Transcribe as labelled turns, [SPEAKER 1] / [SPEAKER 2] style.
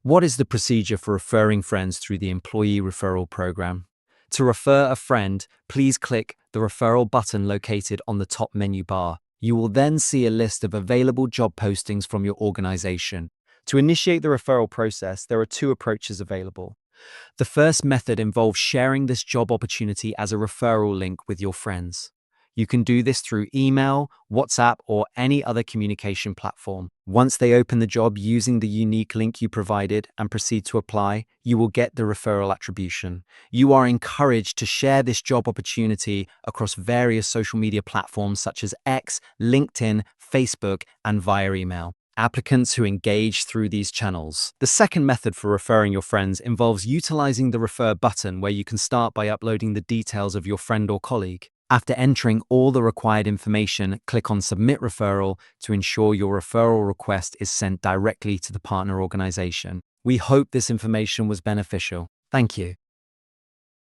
[SPEAKER 1] What is the procedure for referring friends through the employee referral program? To refer a friend, please click the referral button located on the top menu bar. You will then see a list of available job postings from your organization. To initiate the referral process, there are two approaches available. The first method involves sharing this job opportunity as a referral link with your friends. You can do this through email, WhatsApp, or any other communication platform. Once they open the job using the unique link you provided and proceed to apply, you will get the referral attribution. You are encouraged to share this job opportunity across various social media platforms such as X, LinkedIn, Facebook, and via email. Applicants who engage through these channels. The second method for referring your friends involves utilizing the refer button, where you can start by uploading the details of your friend or colleague. After entering all the required information, click on Submit Referral to ensure your referral request is sent directly to the partner organization. We hope this information was beneficial. Thank you.